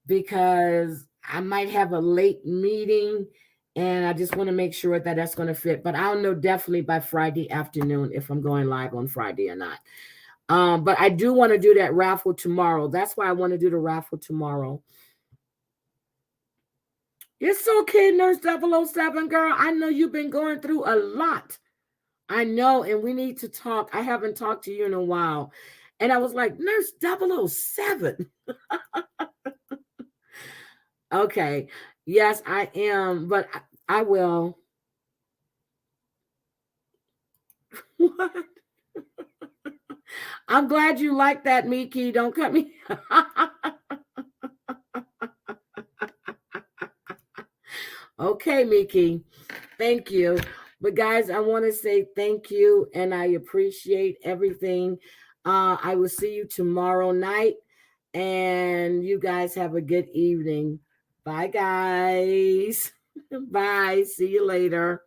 because I might have a late meeting, and I just want to make sure that that's going to fit. But I'll know definitely by Friday afternoon if I'm going live on Friday or not. But I do want to do that raffle tomorrow. That's why I want to do the raffle tomorrow. It's okay, Nurse 007, girl. I know you've been going through a lot. I know, and we need to talk. I haven't talked to you in a while. And I was like, Nurse 007. Okay. Yes, I am, but I will. What? I'm glad you like that, Miki. Don't cut me. Okay, Miki. Thank you. But guys, I want to say thank you, and I appreciate everything. I will see you tomorrow night, and you guys have a good evening. Bye, guys. Bye. See you later.